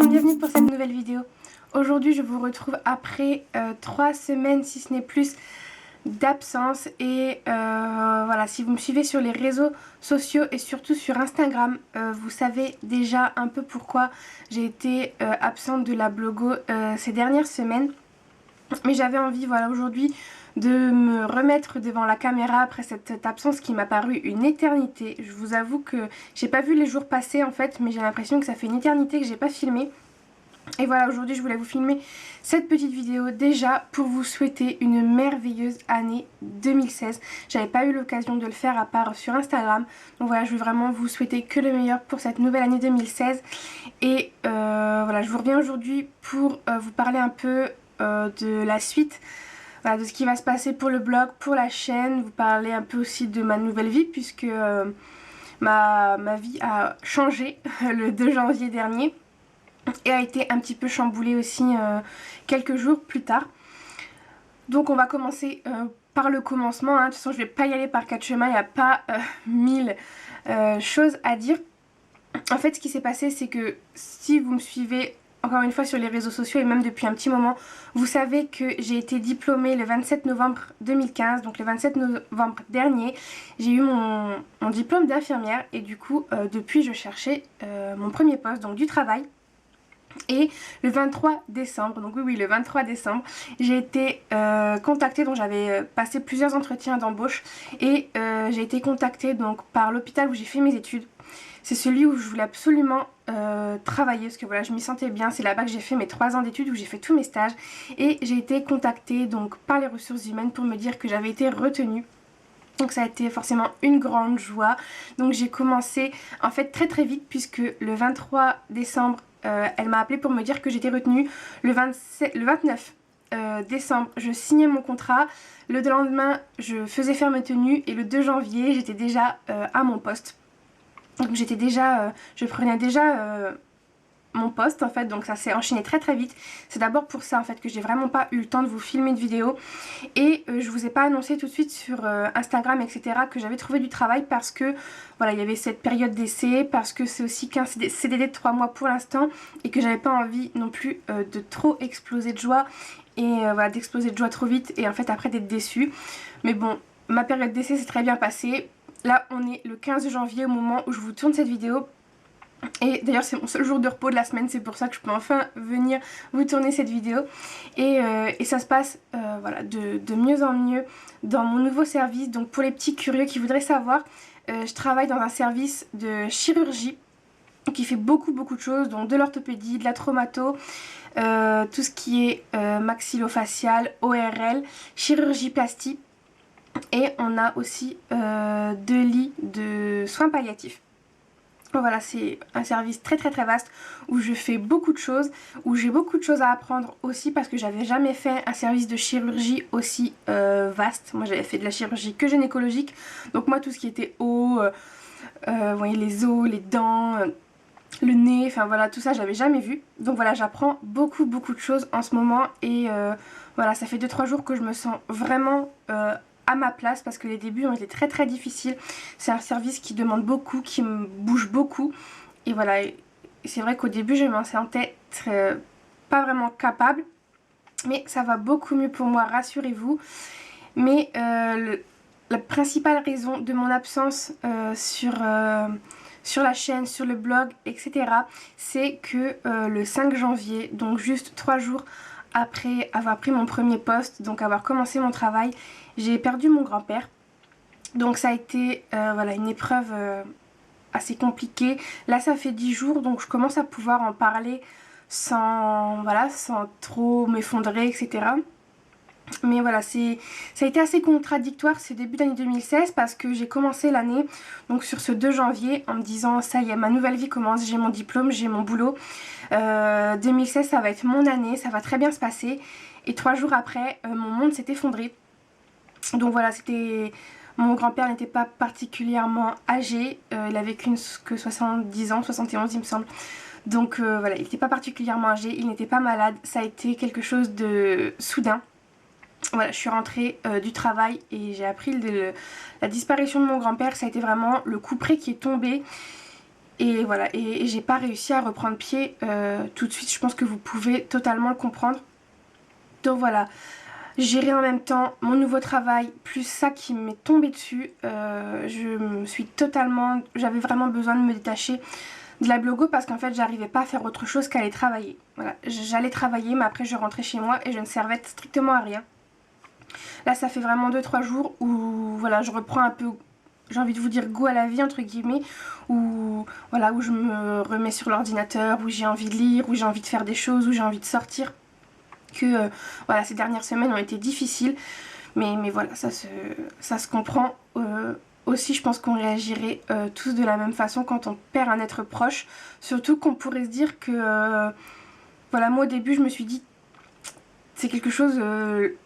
monde, bienvenue pour cette nouvelle vidéo. Aujourd'hui je vous retrouve après 3 semaines si ce n'est plus d'absence et voilà, si vous me suivez sur les réseaux sociaux et surtout sur Instagram, vous savez déjà un peu pourquoi j'ai été absente de la blogo ces dernières semaines. Mais j'avais envie, voilà, aujourd'hui de me remettre devant la caméra après cette absence qui m'a paru une éternité. Je vous avoue que j'ai pas vu les jours passer en fait, mais j'ai l'impression que ça fait une éternité que j'ai pas filmé. Et voilà, aujourd'hui je voulais vous filmer cette petite vidéo déjà pour vous souhaiter une merveilleuse année 2016. J'avais pas eu l'occasion de le faire à part sur Instagram. Donc voilà, je veux vraiment vous souhaiter que le meilleur pour cette nouvelle année 2016. Et voilà, je vous reviens aujourd'hui pour vous parler un peu de la suite. Voilà, de ce qui va se passer pour le blog, pour la chaîne, vous parler un peu aussi de ma nouvelle vie puisque ma vie a changé le 2 janvier dernier et a été un petit peu chamboulée aussi quelques jours plus tard. Donc on va commencer par le commencement, hein. De toute façon je vais pas y aller par 4 chemins, il n'y a pas 1000 choses à dire. En fait ce qui s'est passé c'est que si vous me suivez encore une fois sur les réseaux sociaux et même depuis un petit moment, vous savez que j'ai été diplômée le 27 novembre 2015, donc le 27 novembre dernier, j'ai eu mon diplôme d'infirmière et du coup depuis je cherchais mon premier poste, donc du travail. Et le 23 décembre, donc oui le 23 décembre, j'ai été contactée, donc j'avais passé plusieurs entretiens d'embauche et j'ai été contactée donc par l'hôpital où j'ai fait mes études. C'est celui où je voulais absolument travailler parce que voilà, je m'y sentais bien. C'est là-bas que j'ai fait mes 3 ans d'études, où j'ai fait tous mes stages. Et j'ai été contactée donc par les ressources humaines pour me dire que j'avais été retenue. Donc ça a été forcément une grande joie. Donc j'ai commencé en fait très vite puisque le 23 décembre, elle m'a appelé pour me dire que j'étais retenue. Le 29 décembre, je signais mon contrat. Le lendemain, je faisais faire mes tenues et le 2 janvier, j'étais déjà à mon poste. Donc j'étais déjà, je prenais déjà mon poste en fait, donc ça s'est enchaîné très vite. C'est d'abord pour ça en fait que j'ai vraiment pas eu le temps de vous filmer de vidéo et je vous ai pas annoncé tout de suite sur Instagram etc que j'avais trouvé du travail parce que voilà, il y avait cette période d'essai, parce que c'est aussi qu'un CDD de 3 mois pour l'instant et que j'avais pas envie non plus de trop exploser de joie et voilà, d'exploser de joie trop vite et en fait après d'être déçue. Mais bon, ma période d'essai s'est très bien passée. Là on est le 15 janvier au moment où je vous tourne cette vidéo. Et d'ailleurs c'est mon seul jour de repos de la semaine, c'est pour ça que je peux enfin venir vous tourner cette vidéo. Et ça se passe voilà, de mieux en mieux dans mon nouveau service. Donc pour les petits curieux qui voudraient savoir, je travaille dans un service de chirurgie qui fait beaucoup de choses, donc de l'orthopédie, de la traumato, tout ce qui est maxillofacial, ORL, chirurgie plastique. Et on a aussi 2 lits de soins palliatifs. Voilà, c'est un service très vaste où je fais beaucoup de choses, où j'ai beaucoup de choses à apprendre aussi parce que j'avais jamais fait un service de chirurgie aussi vaste. Moi j'avais fait de la chirurgie que gynécologique, donc moi tout ce qui était os, vous voyez, les os, les dents, le nez, enfin voilà, tout ça j'avais jamais vu. Donc voilà, j'apprends beaucoup de choses en ce moment et voilà, ça fait 2-3 jours que je me sens vraiment à ma place parce que les débuts ont été très difficiles. C'est un service qui demande beaucoup, qui me bouge beaucoup et voilà, c'est vrai qu'au début je m'en sentais pas vraiment capable, mais ça va beaucoup mieux pour moi, rassurez-vous. Mais la principale raison de mon absence sur la chaîne, sur le blog, etc. c'est que le 5 janvier, donc juste 3 jours après avoir pris mon premier poste, donc avoir commencé mon travail, j'ai perdu mon grand-père. Donc ça a été voilà, une épreuve assez compliquée. Là ça fait 10 jours, donc je commence à pouvoir en parler sans, voilà, sans trop m'effondrer, etc. Mais voilà, ça a été assez contradictoire ce début d'année 2016 parce que j'ai commencé l'année donc sur ce 2 janvier en me disant ça y est, ma nouvelle vie commence, j'ai mon diplôme, j'ai mon boulot. 2016 ça va être mon année, ça va très bien se passer. Et 3 jours après, mon monde s'est effondré. Donc voilà, mon grand-père n'était pas particulièrement âgé, il avait que 70 ans, 71 il me semble. Donc voilà, il n'était pas particulièrement âgé, il n'était pas malade, ça a été quelque chose de soudain. Voilà, je suis rentrée du travail et j'ai appris la disparition de mon grand-père. Ça a été vraiment le coup près qui est tombé. Et voilà, et j'ai pas réussi à reprendre pied tout de suite. Je pense que vous pouvez totalement le comprendre. Donc voilà, gérer en même temps mon nouveau travail, plus ça qui m'est tombé dessus. Je me suis totalement... J'avais vraiment besoin de me détacher de la blogo parce qu'en fait j'arrivais pas à faire autre chose qu'aller travailler. Voilà, j'allais travailler mais après je rentrais chez moi et je ne servais strictement à rien. Là ça fait vraiment 2-3 jours où voilà, je reprends un peu, j'ai envie de vous dire, goût à la vie entre guillemets, où voilà, où je me remets sur l'ordinateur, où j'ai envie de lire, où j'ai envie de faire des choses, où j'ai envie de sortir. Que voilà, ces dernières semaines ont été difficiles, mais voilà, ça se comprend. Aussi, je pense qu'on réagirait tous de la même façon quand on perd un être proche, surtout qu'on pourrait se dire que voilà, moi au début je me suis dit c'est quelque chose,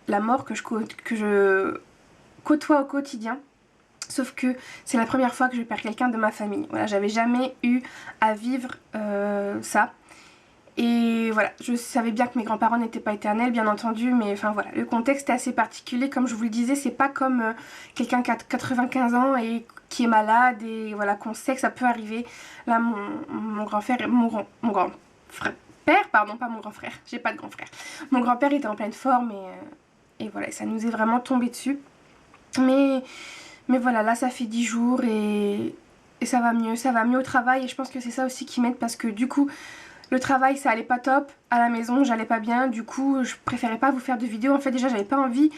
la mort que je côtoie au quotidien. Sauf que c'est la première fois que je perds quelqu'un de ma famille. Voilà, j'avais jamais eu à vivre ça. Et voilà, je savais bien que mes grands-parents n'étaient pas éternels, bien entendu, mais enfin voilà, le contexte est assez particulier. Comme je vous le disais, c'est pas comme quelqu'un qui a 95 ans et qui est malade, et voilà, qu'on sait que ça peut arriver. Là, mon grand frère, mon grand frère, père, pardon, pas mon grand frère, j'ai pas de grand frère. Mon grand-père était en pleine forme, et voilà, ça nous est vraiment tombé dessus. Mais voilà, là, ça fait 10 jours, et ça va mieux au travail, et je pense que c'est ça aussi qui m'aide, parce que du coup... Le travail ça allait pas top, à la maison j'allais pas bien, du coup je préférais pas vous faire de vidéos, en fait déjà j'avais pas envie.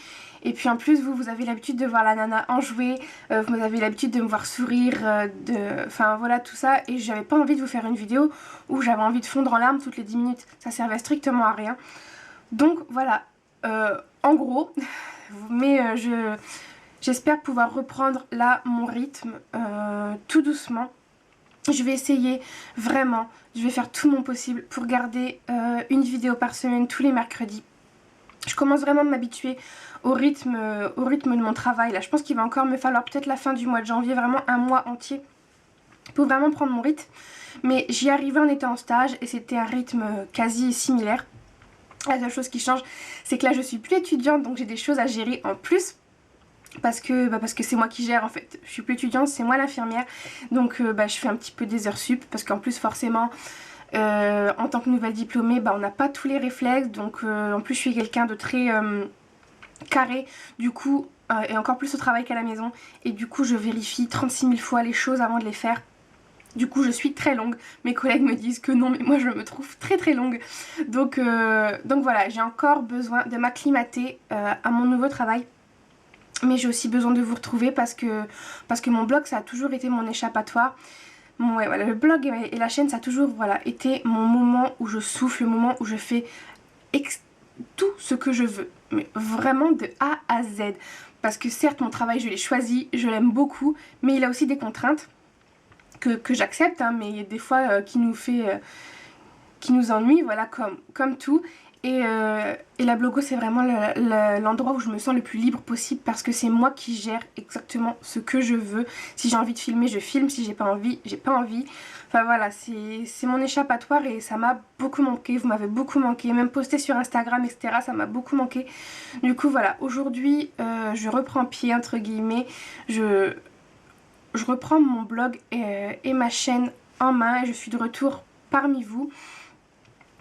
Et puis en plus vous avez l'habitude de voir la nana en jouer, vous avez l'habitude de me voir sourire, enfin voilà tout ça. Et j'avais pas envie de vous faire une vidéo où j'avais envie de fondre en larmes toutes les 10 minutes, ça servait strictement à rien. Donc voilà, en gros, mais j'espère pouvoir reprendre là mon rythme tout doucement. Je vais essayer, vraiment, je vais faire tout mon possible pour garder une vidéo par semaine tous les mercredis. Je commence vraiment à m'habituer au rythme de mon travail. Là, je pense qu'il va encore me falloir peut-être la fin du mois de janvier, vraiment un mois entier, pour vraiment prendre mon rythme. Mais j'y arrivais en étant en stage et c'était un rythme quasi similaire. La seule chose qui change, c'est que là, je suis plus étudiante, donc j'ai des choses à gérer en plus. Parce que c'est moi qui gère en fait, je suis plus étudiante, c'est moi l'infirmière, donc je fais un petit peu des heures sup, parce qu'en plus forcément en tant que nouvelle diplômée on n'a pas tous les réflexes, donc en plus je suis quelqu'un de très carré, du coup, et encore plus au travail qu'à la maison, et du coup je vérifie 36 000 fois les choses avant de les faire. Du coup je suis très longue, mes collègues me disent que non mais moi je me trouve très très longue, donc voilà, j'ai encore besoin de m'acclimater à mon nouveau travail. Mais j'ai aussi besoin de vous retrouver parce que mon blog ça a toujours été mon échappatoire. Ouais, voilà, le blog et la chaîne ça a toujours été mon moment où je souffle, le moment où je fais tout ce que je veux. Mais vraiment de A à Z. Parce que certes mon travail je l'ai choisi, je l'aime beaucoup, mais il a aussi des contraintes que j'accepte, hein, mais il y a des fois qui nous ennuient, voilà, comme tout. Et la blogo c'est vraiment l'endroit où je me sens le plus libre possible, parce que c'est moi qui gère exactement ce que je veux. Si j'ai envie de filmer je filme, si j'ai pas envie, j'ai pas envie. Enfin voilà, c'est mon échappatoire et ça m'a beaucoup manqué, vous m'avez beaucoup manqué, même posté sur Instagram etc, ça m'a beaucoup manqué. Du coup voilà, aujourd'hui je reprends pied entre guillemets, je reprends mon blog et ma chaîne en main et je suis de retour parmi vous.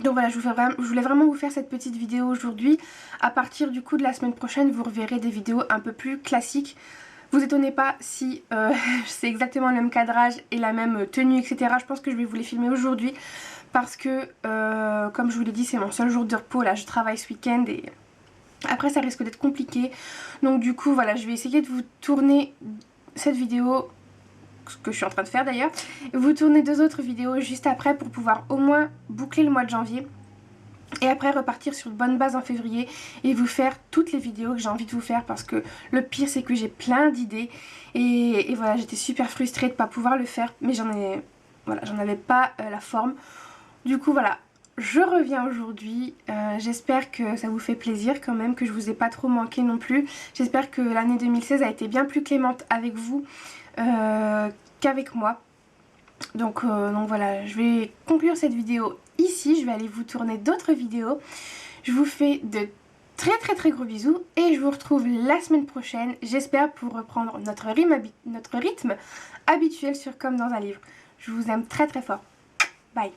Donc voilà, je voulais vraiment vous faire cette petite vidéo aujourd'hui. À partir du coup de la semaine prochaine, vous reverrez des vidéos un peu plus classiques. Vous étonnez pas si c'est exactement le même cadrage et la même tenue, etc. Je pense que je vais vous les filmer aujourd'hui parce que, comme je vous l'ai dit, c'est mon seul jour de repos. Là, je travaille ce week-end et après, ça risque d'être compliqué. Donc du coup, voilà, je vais essayer de vous tourner cette vidéo, ce que je suis en train de faire d'ailleurs, vous tournez 2 autres vidéos juste après pour pouvoir au moins boucler le mois de janvier et après repartir sur de bonnes bases en février et vous faire toutes les vidéos que j'ai envie de vous faire, parce que le pire c'est que j'ai plein d'idées et voilà, j'étais super frustrée de ne pas pouvoir le faire, mais j'en avais pas la forme. Du coup voilà, je reviens aujourd'hui, j'espère que ça vous fait plaisir quand même, que je vous ai pas trop manqué non plus. J'espère que l'année 2016 a été bien plus clémente avec vous qu'avec moi. Donc voilà, je vais conclure cette vidéo ici, je vais aller vous tourner d'autres vidéos. Je vous fais de très très très gros bisous et je vous retrouve la semaine prochaine, j'espère, pour reprendre notre rythme habituel sur Comme dans un livre. Je vous aime très très fort. Bye.